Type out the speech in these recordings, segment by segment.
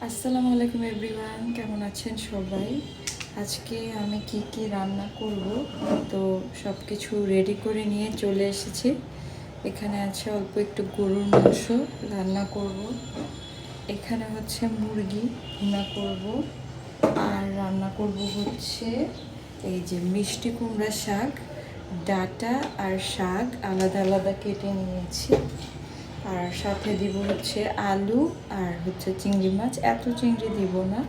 আসসালামু আলাইকুম এভরিওয়ান, কেমন আছেন সবাই? আজকে আমি কি রান্না করব তো সব কিছু রেডি করে নিয়ে চলে এসেছি। এখানে আছে অল্প একটু গরুর মাংস রান্না করব, এখানে হচ্ছে মুরগি ভুনা করব, আর রান্না করব হচ্ছে এই যে মিষ্টি কুমড়া শাক, ডাঁটা আর শাক আলাদা আলাদা কেটে নিয়েছি। আর সাথে দিব হচ্ছে আলু আর হচ্ছে চিংড়ি মাছ। এত চিংড়ি দিব না,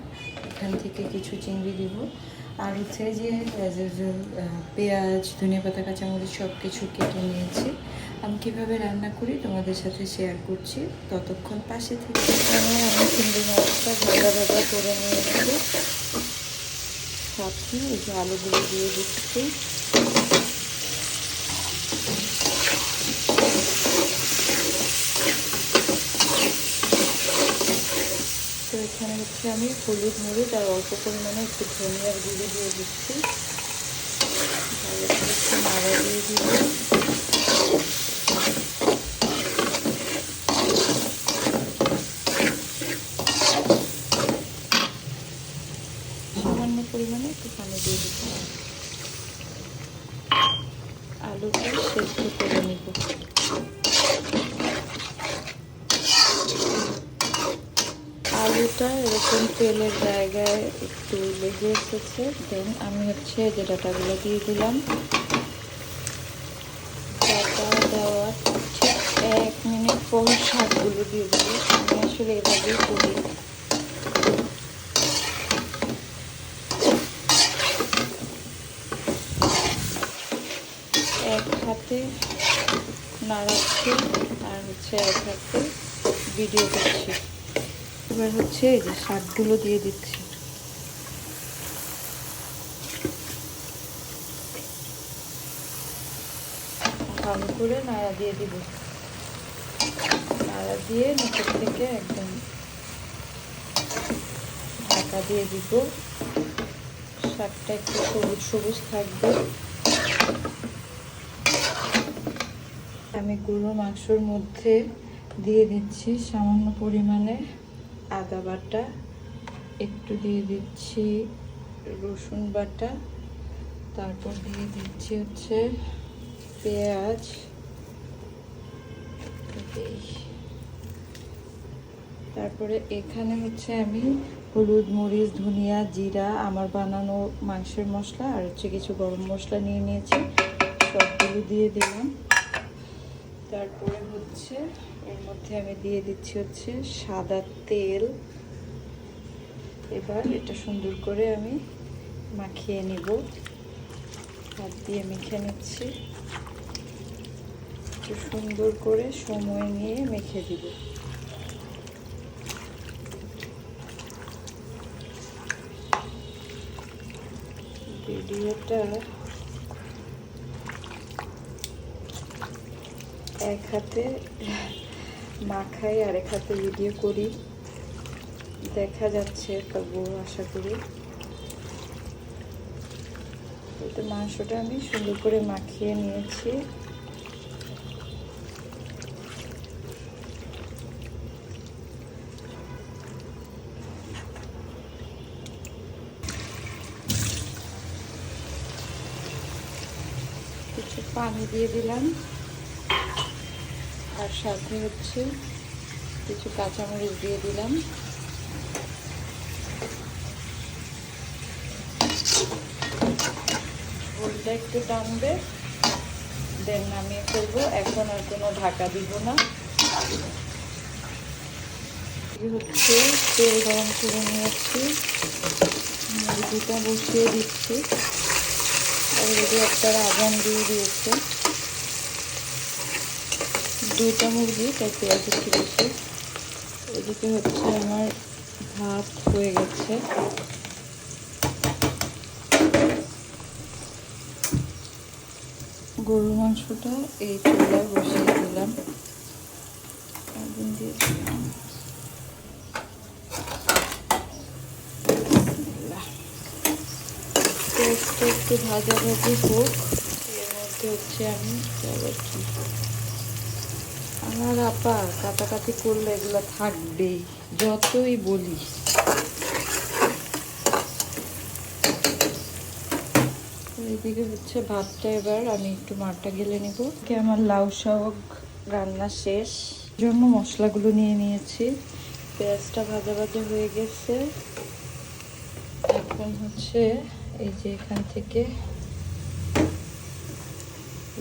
এখান থেকে কিছু চিংড়ি দিব। আর হচ্ছে যে পেঁয়াজ, ধনেপাতা, কাঁচামরিচ সব কিছু কেটে নিয়েছি। আমি কীভাবে রান্না করি তোমাদের সাথে শেয়ার করছি, ততক্ষণ পাশে থেকে। আমি চিংড়ি মাছটা ভাজা ভাজা করে নিয়েছি, সাথে এই যে আলুগুলো দিয়ে দিচ্ছি। তো এখানে হচ্ছে আমি হলুদ, মরিচ আর অল্প পরিমাণে একটু ধনিয়ার গুঁড়ো দিয়ে দিচ্ছি। ভালো করে একটু নাড়া দিয়ে দিব। সামান্য পরিমাণে একটু পানি দিয়ে দিচ্ছি। আলুটা সেদ্ধ করে নিব। আলুটা এরকম তেলের জায়গায় একটু লেগে এসেছে, দেন আমি হচ্ছে যে ডাঁটাগুলো দিয়ে দিলাম। ডাঁটা দেওয়ার ঠিক 1 মিনিট পর শাকগুলো দিয়ে দেবো। আমি আসলে এভাবেই করি। এক হাতে নাড়াচ্ছি আর হচ্ছে এক হাতে ভিডিও করছি। এবার হচ্ছে এই যে শাকগুলো দিয়ে দিচ্ছি। ভালো করে নাড়া দিয়ে দিব। নাড়া দিয়ে নিচের থেকে একদম ঢাকা দিয়ে দিব। শাকটা একটু সবুজ সবুজ থাকবে। আমি গরুর মাংসের মধ্যে দিয়ে দিচ্ছি সামান্য পরিমাণে আদা বাটা, একটু দিয়ে দিচ্ছি রসুন বাটা, তারপর দিয়ে দিচ্ছি হচ্ছে পেঁয়াজ, তারপরে এখানে হচ্ছে আমি হলুদ, মরিচ, ধনিয়া, জিরা, আমার বানানো মাংসের মশলা আর হচ্ছে কিছু গরম মশলা নিয়ে নিয়েছি, সবগুলো দিয়ে দিলাম। তারপরে হচ্ছে এর মধ্যে আমি দিয়ে দিচ্ছি হচ্ছে সাদা তেল। এবার এটা সুন্দর করে আমি মাখিয়ে নিব। হাত দিয়ে মেখে নিচ্ছি, একটু সুন্দর করে সময় নিয়ে মেখে দিব। ভিডিওটা এক হাতে মাখাই আর এক হাতে ভিডিও করি, দেখা যাচ্ছে তবু আশা করি। তো মাংসটা আমি সুন্দর করে মাখিয়ে নিয়েছি। কিছু পানি দিয়ে দিলাম আর সাথে হচ্ছে কিছু কাঁচামরিচ দিয়ে দিলাম। ঝোলটা একটু টানবে, দেন নামিয়ে ফেলবো। এখন আর কোনো ঢাকা দিব না। হচ্ছে তেল গরম করে নিয়েছি, মুরগিটা বসিয়ে দিচ্ছি। অলরেডি একটা আজান দিয়ে দিয়েছে। 2টা মুরগি, তাই পেঁয়াজ একটু বেশি। এদিকে হচ্ছে আমার ভাত হয়ে গেছে। গরুর মাংসটা এই চুলায় বসিয়ে দিলাম, আগুন দিয়ে দিলাম। একটু ভাজা ভাজি হোক, এর মধ্যে হচ্ছে আমি আমার আপা কাটাকাটি করলে এগুলো থাকবেই, যতই বলি। এইদিকে হচ্ছে ভাতটা, এবার আমি একটু মারটা গেলে নেব। আমার লাউ শাক রান্না শেষ, জন্য মশলাগুলো নিয়ে নিয়েছি। পেঁয়াজটা ভাজা ভাজা হয়ে গেছে। এখন হচ্ছে এই যে এখান থেকে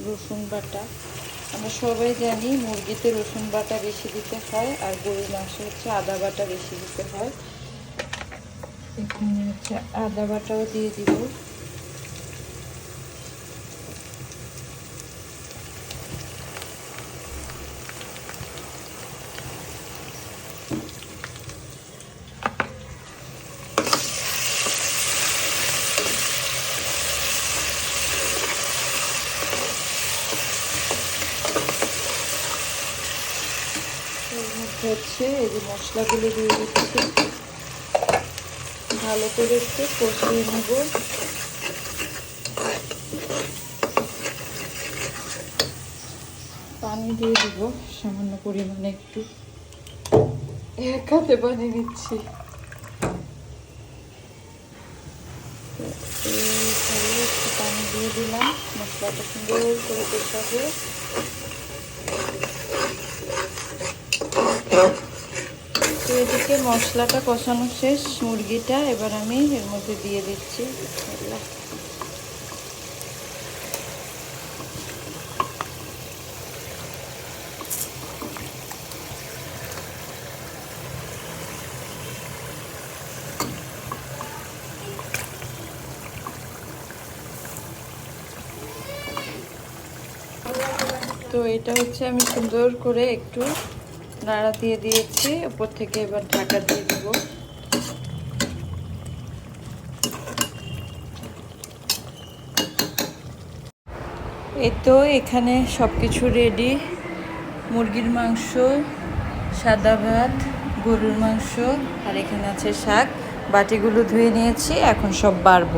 রসুন বাটা, আমরা সবাই জানি মুরগিতে রসুন বাটা বেশি দিতে হয়, আর গরুর মাংসে হচ্ছে আদা বাটা বেশি দিতে হয়। এখানে হচ্ছে আদা বাটাও দিয়ে দিব। এর মধ্যে হচ্ছে এই যে মশলাগুলো দিয়ে দিচ্ছি, ভালো করে একটু কষিয়ে নেব। পানি দিয়ে দিব সামান্য পরিমাণে, একটু এক হাতে পানি দিচ্ছি। একটু পানি দিয়ে দিলাম, মশলাটা সুন্দর করে কষাবো। তো এদিকে মশলাটা কষানো শেষ, মুরগিটা এবার আমি এর মধ্যে দিয়ে দিচ্ছি। তো এটা হচ্ছে আমি সুন্দর করে একটু নাড়া দিয়ে দিয়েছি, উপর থেকে এবার ঢাকা দিয়ে দেবো। এই তো এখানে সব কিছু রেডি, মুরগির মাংস, সাদা ভাত, গরুর মাংস, আর এখানে আছে শাক। বাটিগুলো ধুয়ে নিয়েছি, এখন সব বাড়বো।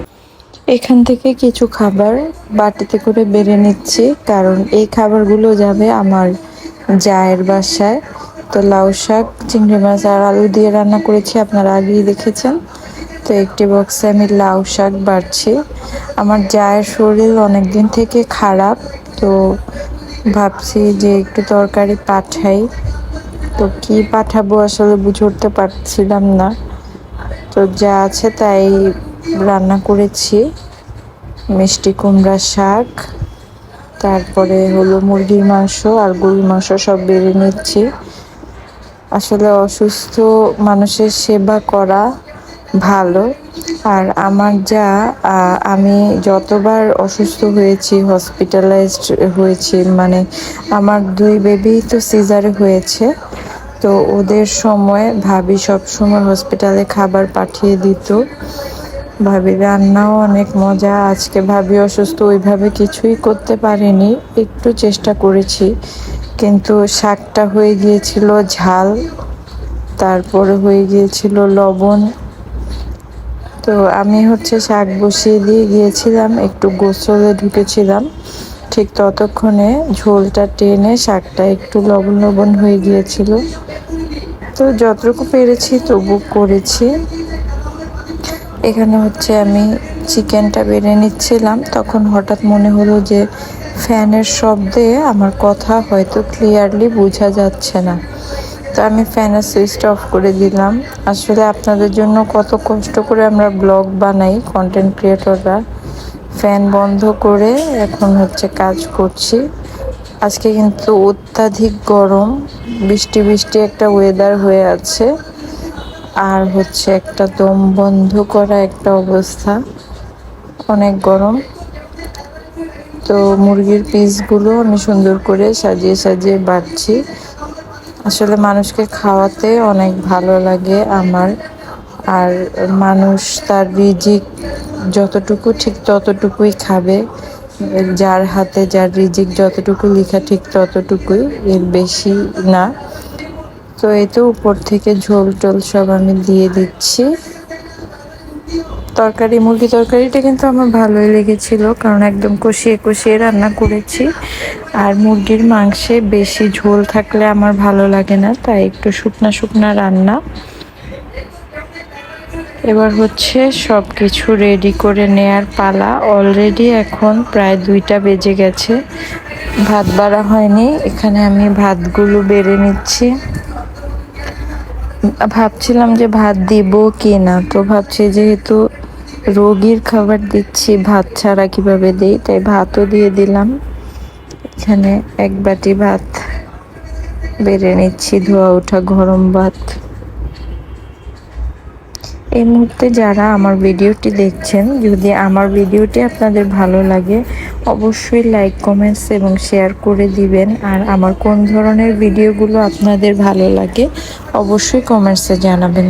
এখান থেকে কিছু খাবার বাটিতে করে বেড়ে নিচ্ছি, কারণ এই খাবারগুলো যাবে আমার জায়ের বাসায়। তো লাউ শাক, চিংড়ি মাছ আর আলু দিয়ে রান্না করেছি, আপনারা আগেই দেখেছেন। তো একটি বক্সে আমি লাউ শাক বাড়ছি। আমার জায়ের শরীর অনেক দিন থেকে খারাপ, তো ভাবছি যে একটু তরকারি পাঠাই। তো কি পাঠাবো আসলে বুঝে উঠতে পারছিলাম না, তো যা আছে তাই রান্না করেছি। মিষ্টি কুমড়া শাক, তারপরে হলো মুরগির মাংস আর গরুর মাংস সব বেড়ে নিচ্ছি। আসলে অসুস্থ মানুষের সেবা করা ভালো। আর আমার যা আমি যতবার অসুস্থ হয়েছি, হসপিটালাইজড হয়েছি, মানে আমার 2 বেবি তো সিজারে হয়েছে। তো ওদের সময় ভাবি সব সময় হসপিটালে খাবার পাঠিয়ে দিত। ভাবি রান্নাও অনেক মজা। আজকে ভাবি অসুস্থ, ওইভাবে কিছুই করতে পারিনি, একটু চেষ্টা করেছি, কিন্তু শাকটা হয়ে গিয়েছিল ঝাল, তারপরে হয়ে গিয়েছিল লবণ। তো আমি হচ্ছে শাক বসিয়ে দিয়ে গিয়েছিলাম, একটু গোসলে ঢুকেছিলাম, ঠিক ততক্ষণে ঝোলটা টেনে শাকটা একটু লবণ লবণ হয়ে গিয়েছিল। তো যতটুকু পেরেছি তবু করেছি। এখানে হচ্ছে আমি চিকেনটা বেড়ে নিচ্ছিলাম, তখন হঠাৎ মনে হলো যে ফ্যানের শব্দে আমার কথা হয়তো ক্লিয়ারলি বোঝা যাচ্ছে না। তো আমি ফ্যানের সুইচটা অফ করে দিলাম। আসলে আপনাদের জন্য কত কষ্ট করে আমরা ব্লগ বানাই কন্টেন্ট ক্রিয়েটররা, ফ্যান বন্ধ করে এখন হচ্ছে কাজ করছি। আজকে কিন্তু অত্যাধিক গরম, বৃষ্টি বৃষ্টি একটা ওয়েদার হয়ে আছে, আর হচ্ছে একটা দম বন্ধ করা একটা অবস্থা, অনেক গরম। তো মুরগির পিসগুলো আমি সুন্দর করে সাজিয়ে সাজিয়ে বাড়ছি। আসলে মানুষকে খাওয়াতে অনেক ভালো লাগে আমার, আর মানুষ তার রিজিক যতটুকু ঠিক ততটুকুই খাবে, যার হাতে যার রিজিক যতটুকু লেখা ঠিক ততটুকুই, এর বেশি না। তো এই তো উপর থেকে ঝোল টোল সব আমি দিয়ে দিচ্ছি। তরকারি, মুরগি তরকারিটা কিন্তু আমার ভালোই লেগেছিল, কারণ একদম কষিয়ে কষিয়ে রান্না করেছি। আর মুরগির মাংসে বেশি ঝোল থাকলে আমার ভালো লাগে না, তাই একটু শুকনা শুকনা রান্না। এবার হচ্ছে সব কিছু রেডি করে নেয়ার পালা। অলরেডি এখন প্রায় 2টা বেজে গেছে, ভাত বাড়া হয়নি। এখানে আমি ভাতগুলো বেড়ে নিচ্ছি। ভাবছিলাম যে ভাত দিব কি না, তো ভাবছি যেহেতু রোগীর খাবার দিচ্ছি ভাত ছাড়া কিভাবে দিই, তাই ভাতও দিয়ে দিলাম। এখানে 1 বাটি ভাত বেড়ে নিচ্ছি, ধোয়া ওঠা গরম ভাত। এই মুহূর্তে যারা আমার ভিডিওটি দেখছেন, যদি আমার ভিডিওটি আপনাদের ভালো লাগে অবশ্যই লাইক, কমেন্টস এবং শেয়ার করে দিবেন। আর আমার কোন ধরনের ভিডিওগুলো আপনাদের ভালো লাগে অবশ্যই কমেন্টসে জানাবেন।